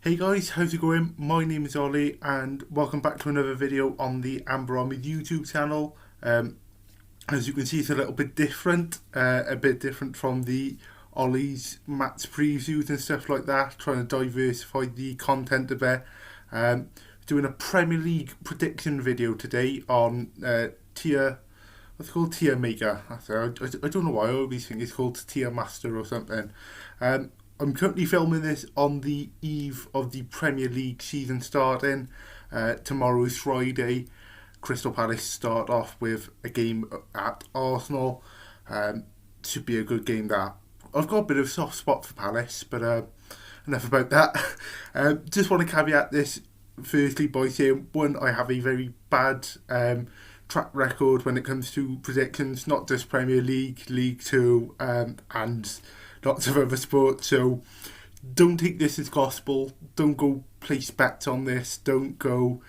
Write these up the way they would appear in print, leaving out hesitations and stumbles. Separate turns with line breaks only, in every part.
Hey guys, how's it going? My name is Ollie and welcome back to another video on the Amber Army YouTube channel. As you can see, it's a little bit different, from the Ollie's match previews and stuff like that, trying to diversify the content a bit. Doing a Premier League prediction video today on tier maker. I don't know why I always think it's called tier master or something. I'm currently filming this on the eve of the Premier League season starting. Tomorrow is Friday. Crystal Palace start off with a game at Arsenal. Should be a good game that. I've got a bit of a soft spot for Palace, but enough about that. Just want to caveat this firstly by saying, one, I have a very bad track record when it comes to predictions, not just Premier League, League 2, and lots of other sports, so don't take this as gospel. Don't go place bets on this. Don't go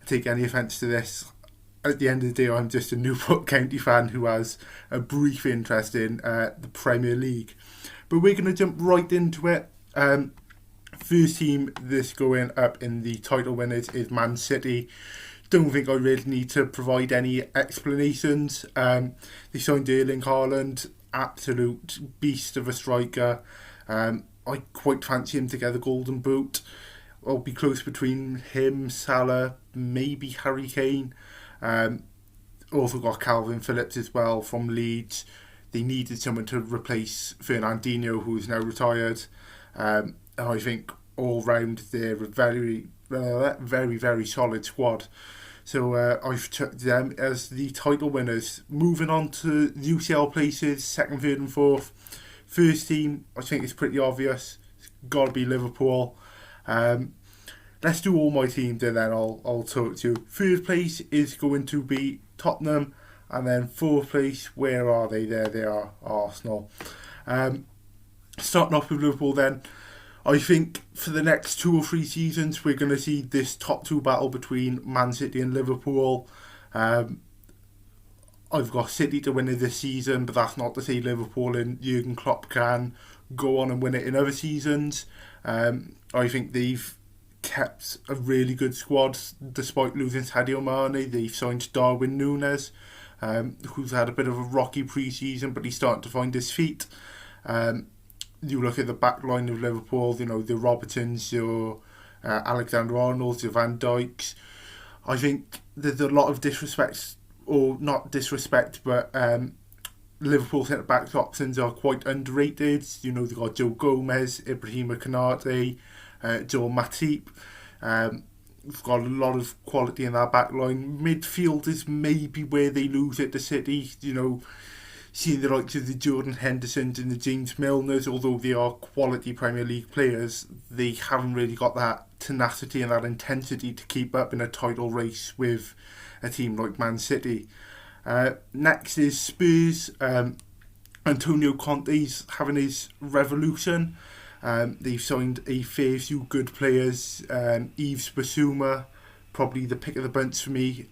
take any offence to this. At the end of the day, I'm just a Newport County fan who has a brief interest in the Premier League. But we're going to jump right into it. First team this going up in the title winners is Man City. Don't think I really need to provide any explanations. They signed Erling Haaland, absolute beast of a striker. I quite fancy him to get the Golden Boot. I'll be close between him, Salah, maybe Harry Kane. Also got Calvin Phillips as well from Leeds. They needed someone to replace Fernandinho, who's now retired. And I think all round they're a very, very solid squad. So I've took them as the title winners. Moving on to the UCL places, second, third and fourth. First team, I think it's pretty obvious. It's got to be Liverpool. Let's do all my teams and then I'll talk to you. Third place is going to be Tottenham. And then fourth place, where are they? There they are, Arsenal. Starting off with Liverpool then. I think for the next 2 or 3 seasons, we're going to see this top 2 battle between Man City and Liverpool. I've got City to win it this season, but that's not to say Liverpool and Jurgen Klopp can go on and win it in other seasons. I think they've kept a really good squad despite losing Sadio Mane. They've signed Darwin Núñez, who's had a bit of a rocky pre-season, but he's starting to find his feet. You look at the back line of Liverpool, the Robertsons, your Alexander-Arnolds, your Van Dijks. I think there's a lot of disrespect, or not disrespect, but Liverpool centre-back options are quite underrated. They've got Joe Gomez, Ibrahima Konate, Joel Matip. We've got a lot of quality in that back line. Midfield is maybe where they lose it to City, seeing the likes of the Jordan Hendersons and the James Milners, although they are quality Premier League players, they haven't really got that tenacity and that intensity to keep up in a title race with a team like Man City. Next is Spurs. Antonio Conte's having his revolution. They've signed a fair few good players. Yves Bissouma, probably the pick of the bunch for me.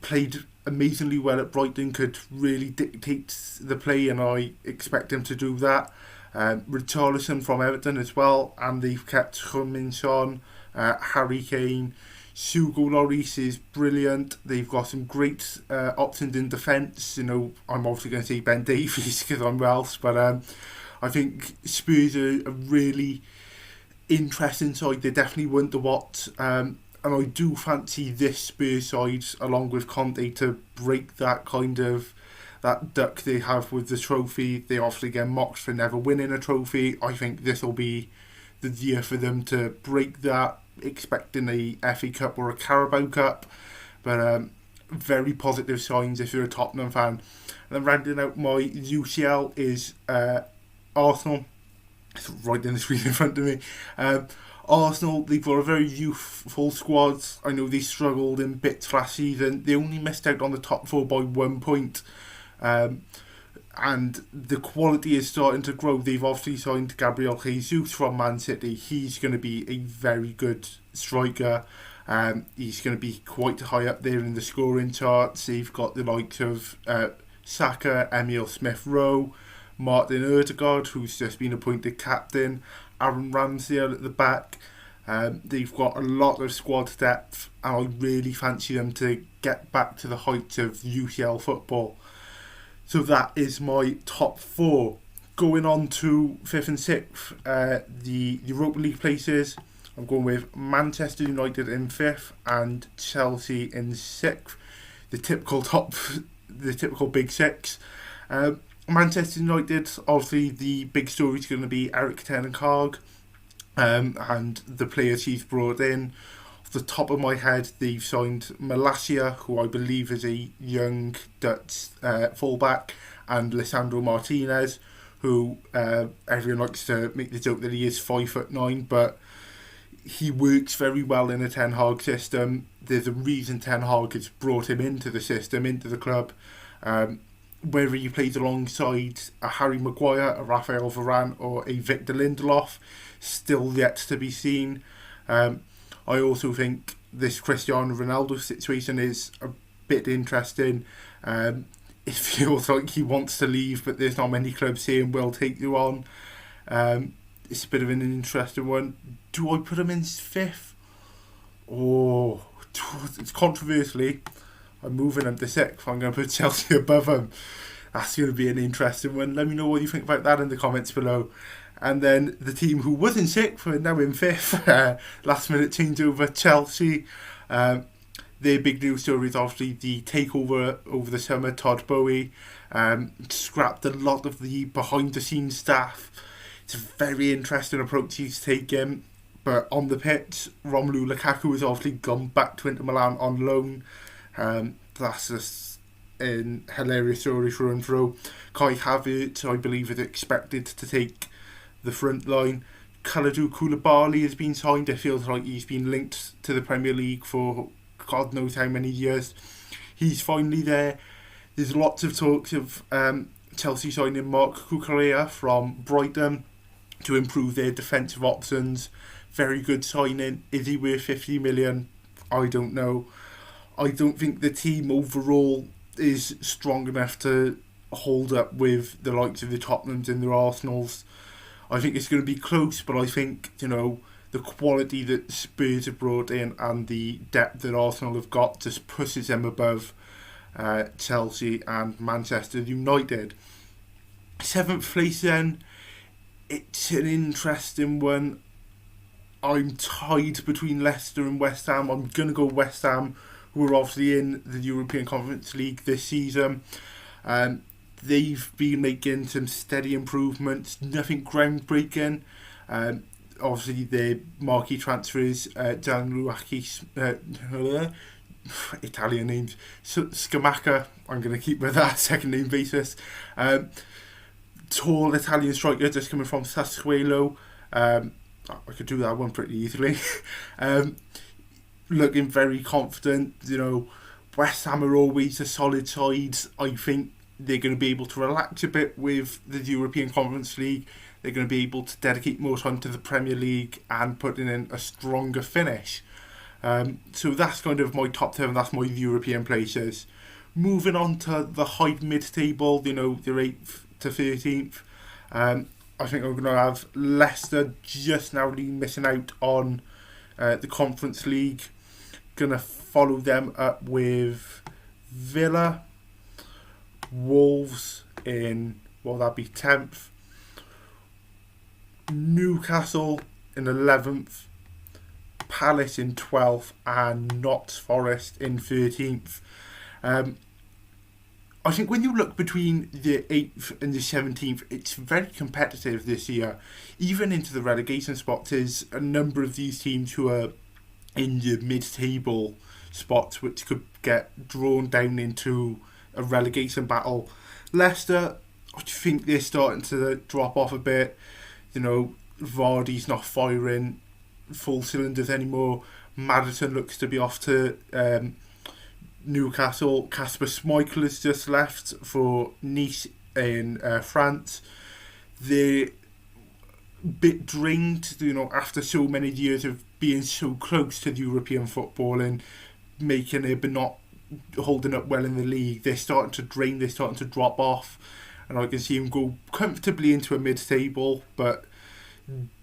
Played amazingly well at Brighton, could really dictate the play, and I expect him to do that. Richarlison from Everton as well, and they've kept Heung-min Son, Harry Kane. Hugo Lloris is brilliant. They've got some great options in defence. I'm obviously going to say Ben Davies because I'm Welsh, but I think Spurs are a really interesting side. They definitely won the what. And I do fancy this Spurs side, along with Conte, to break that that duck they have with the trophy. They obviously get mocked for never winning a trophy. I think this will be the year for them to break that, expecting a FA Cup or a Carabao Cup. But very positive signs if you're a Tottenham fan. And then rounding out my UCL is Arsenal. It's right in the screen in front of me. Arsenal, they've got a very youthful squad. I know they struggled in bits last season. They only missed out on the top 4 by 1 point. And the quality is starting to grow. They've obviously signed Gabriel Jesus from Man City. He's going to be a very good striker. He's going to be quite high up there in the scoring charts. They've got the likes of Saka, Emile Smith-Rowe, Martin Ødegaard, who's just been appointed captain, Aaron Ramsdale at the back. They've got a lot of squad depth, and I really fancy them to get back to the heights of UCL football. So that is my top 4. Going on to 5th and 6th, the Europa League places. I'm going with Manchester United in 5th and Chelsea in 6th. The typical big 6. Manchester United, obviously the big story is going to be Erik ten Hag and the players he's brought in. Off the top of my head, they've signed Malacia, who I believe is a young Dutch fullback, and Lisandro Martinez, who everyone likes to make the joke that he is 5'9", but he works very well in a Ten Hag system. There's a reason Ten Hag has brought him into the system, into the club. Whether he plays alongside a Harry Maguire, a Raphael Varane, or a Victor Lindelof, still yet to be seen. I also think this Cristiano Ronaldo situation is a bit interesting. It feels like he wants to leave, but there's not many clubs saying we'll take you on. It's a bit of an interesting one. Do I put him in 5th? Oh, it's controversially. I'm moving him to 6th. I'm going to put Chelsea above him. That's going to be an interesting one. Let me know what you think about that in the comments below. And then the team who was in 6th are now in 5th. Last minute changeover, Chelsea. Their big news story is obviously the takeover over the summer. Todd Boehly scrapped a lot of the behind the scenes staff. It's a very interesting approach he's taken. But on the pitch, Romelu Lukaku has obviously gone back to Inter Milan on loan. That's just a hilarious story through and through. Kai Havertz, I believe, is expected to take the front line. Kalidou Koulibaly has been signed. It feels like he's been linked to the Premier League for God knows how many years. He's finally there. There's lots of talks of Chelsea signing Marc Cucurella from Brighton to improve their defensive options. Very good signing. Is he worth 50 million? I don't know. I don't think the team overall is strong enough to hold up with the likes of the Tottenhams and the Arsenals. I think it's going to be close, but I think, the quality that Spurs have brought in and the depth that Arsenal have got just pushes them above Chelsea and Manchester United. 7th place then, it's an interesting one. I'm tied between Leicester and West Ham. I'm going to go West Ham, who are obviously in the European Conference League this season. They've been making some steady improvements, nothing groundbreaking. Obviously, their marquee transfers, Gianluigi, Italian names, Scamacca, I'm going to keep with that second name basis. Tall Italian striker just coming from Sassuolo. I could do that one pretty easily. Looking very confident. West Ham are always a solid side. I think they're going to be able to relax a bit with the European Conference League. They're going to be able to dedicate more time to the Premier League and putting in a stronger finish. So that's kind of my top 10. That's my European places. Moving on to the high mid-table, their 8th to 13th. I think I'm going to have Leicester just narrowly missing out on the Conference League. Going to follow them up with Villa, Wolves in, that'd be 10th. Newcastle in 11th. Palace in 12th. And Notts Forest in 13th. I think when you look between the 8th and the 17th, it's very competitive this year. Even into the relegation spots, there's a number of these teams who are in the mid-table spots, which could get drawn down into a relegation battle. Leicester, I think they're starting to drop off a bit. Vardy's not firing full cylinders anymore. Maddison looks to be off to Newcastle. Kasper Schmeichel has just left for Nice in France. They're a bit drained, after so many years of being so close to the European football and making it but not holding up well in the league. They're starting to drain, they're starting to drop off, and I can see them go comfortably into a mid-table, but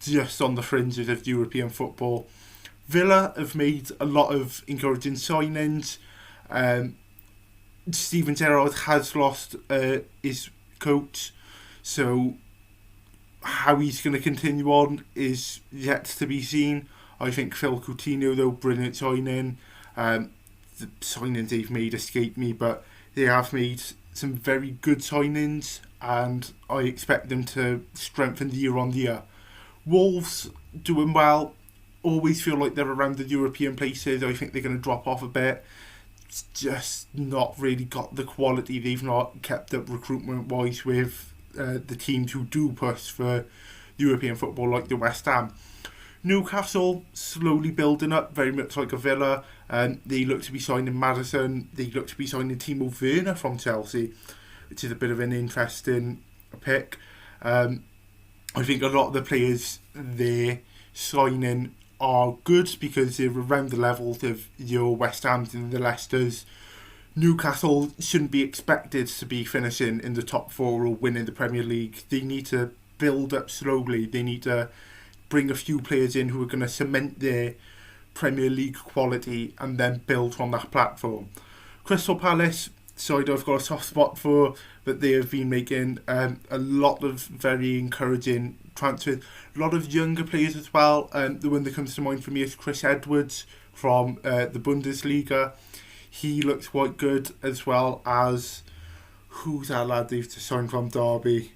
just on the fringes of European football. Villa have made a lot of encouraging signings. Steven Gerrard has lost his coach, so how he's going to continue on is yet to be seen. I think Phil Coutinho, though, brilliant signing. The signings they've made escape me, but they have made some very good signings, and I expect them to strengthen the year on year. Wolves doing well, always feel like they're around the European places. I think they're going to drop off a bit. It's just not really got the quality. They've not kept up recruitment-wise with the teams who do push for European football, like the West Ham. Newcastle slowly building up, very much like a Villa. They look to be signing Maddison. They look to be signing Timo Werner from Chelsea, which is a bit of an interesting pick. I think a lot of the players they're signing are good because they're around the levels of your West Hams and the Leicesters. Newcastle shouldn't be expected to be finishing in the top four or winning the Premier League. They need to build up slowly. They need to bring a few players in who are going to cement their Premier League quality and then build from that platform. Crystal Palace, side I've got a soft spot for, but they have been making a lot of very encouraging transfers. A lot of younger players as well. The one that comes to mind for me is Chris Edwards from the Bundesliga. He looks quite good, as well as who's that lad they've just signed from Derby?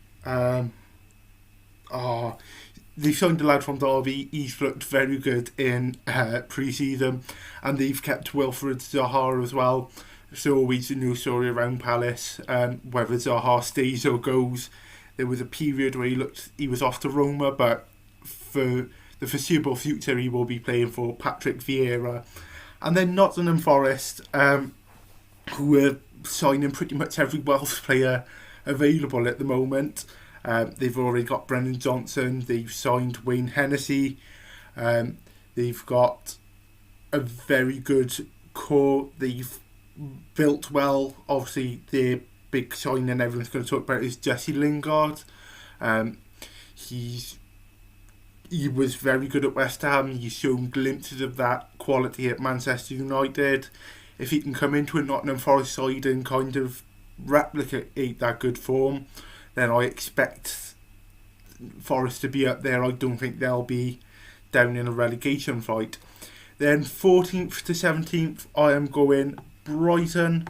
They've signed a lad from Derby. He's looked very good in pre-season, and they've kept Wilfred Zaha as well. So always a new story around Palace, whether Zaha stays or goes. There was a period where he was off to Roma, but for the foreseeable future he will be playing for Patrick Vieira. And then Nottingham Forest, who are signing pretty much every Welsh player available at the moment. They've already got Brennan Johnson, they've signed Wayne Hennessy, they've got a very good core, they've built well. Obviously their big signing everyone's going to talk about is Jesse Lingard. He was very good at West Ham. He's shown glimpses of that quality at Manchester United. If he can come into a Nottingham Forest side and kind of replicate that good form, then I expect Forest to be up there. I don't think they'll be down in a relegation fight. Then 14th to 17th, I am going Brighton.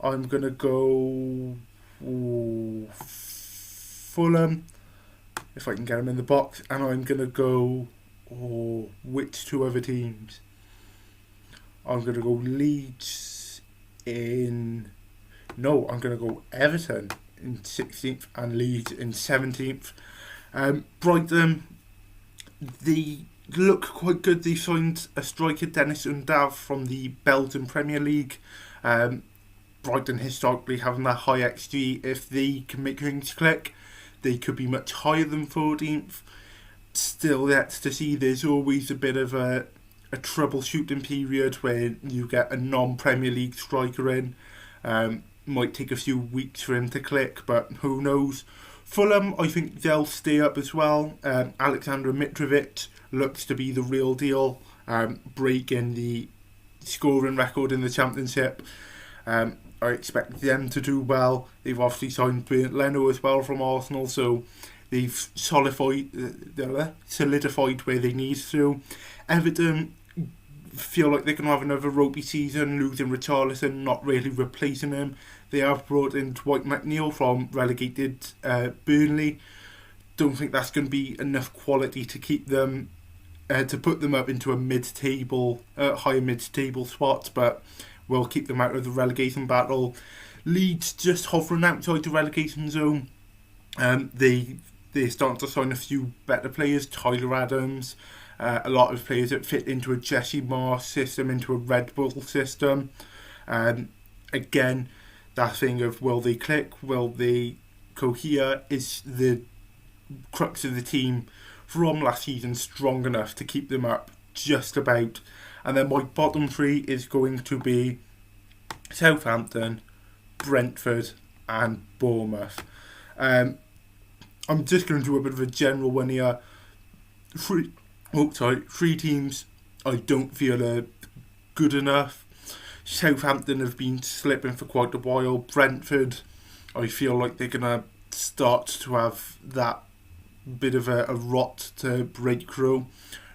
I'm going to go Fulham, if I can get them in the box. And I'm going to go, which two other teams? I'm going to go Leeds in... No, I'm going to go Everton in 16th and Leeds in 17th. Brighton, they look quite good. They signed a striker, Dennis Undav, from the Belgian Premier League. Brighton historically having that high XG. If they can make things click, they could be much higher than 14th. Still yet to see. There's always a bit of a troubleshooting period where you get a non-Premier League striker in. Might take a few weeks for him to click, but who knows. Fulham, I think they'll stay up as well. Alexander Mitrovic looks to be the real deal, breaking the scoring record in the Championship. I expect them to do well. They've obviously signed Bernd Leno as well from Arsenal, so they've solidified where they need to. Everton feel like they're going to have another ropey season, losing Richarlison, not really replacing him. They have brought in Dwight McNeil from relegated Burnley. Don't think that's going to be enough quality to keep them, to put them up into a higher mid-table spot, but will keep them out of the relegation battle. Leeds just hovering outside the relegation zone. They're starting to sign a few better players, Tyler Adams, a lot of players that fit into a Jesse Marsh system, into a Red Bull system. Again, that thing of will they click, will they cohere, is the crux of the team from last season strong enough to keep them up just about. And then my bottom three is going to be Southampton, Brentford and Bournemouth. I'm just going to do a bit of a general one here. three teams I don't feel are good enough. Southampton have been slipping for quite a while. Brentford, I feel like they're going to start to have that bit of a rot to break through,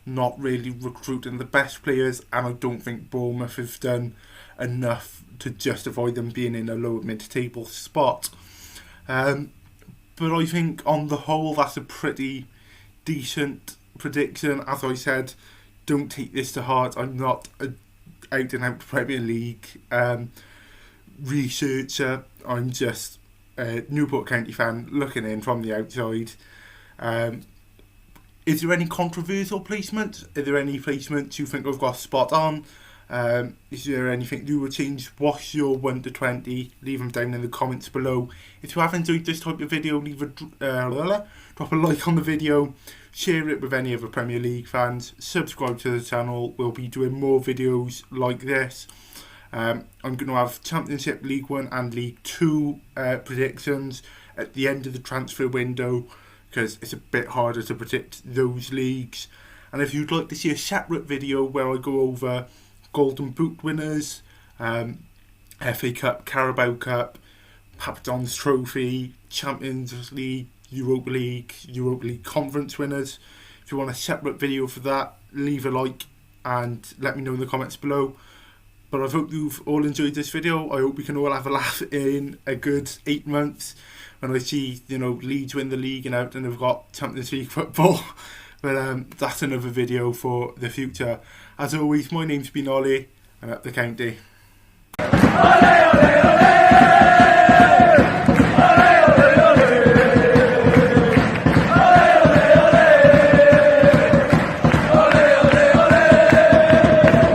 not really recruiting the best players, and I don't think Bournemouth have done enough to justify them being in a lower mid-table spot. But I think on the whole that's a pretty decent prediction. As I said, don't take this to heart. I'm not a out and out Premier League researcher. I'm just a Newport County fan looking in from the outside. Is there any controversial placements? Are there any placements you think I've got spot on? Is there anything you would change? What's your 1 to 20? Leave them down in the comments below. If you have enjoyed this type of video, leave a drop a like on the video, share it with any other Premier League fans, subscribe to the channel. We'll be doing more videos like this. I'm going to have Championship, League 1 and League 2 predictions at the end of the transfer window, because it's a bit harder to predict those leagues. And if you'd like to see a separate video where I go over Golden Boot winners, FA Cup, Carabao Cup, Papa John's Trophy, Champions League, Europa League Conference winners, if you want a separate video for that, leave a like and let me know in the comments below. But I hope you've all enjoyed this video. I hope we can all have a laugh in a good 8 months when I see, Leeds win the league and Everton have got Champions League football. But that's another video for the future. As always, my name's been Ollie, and up the county.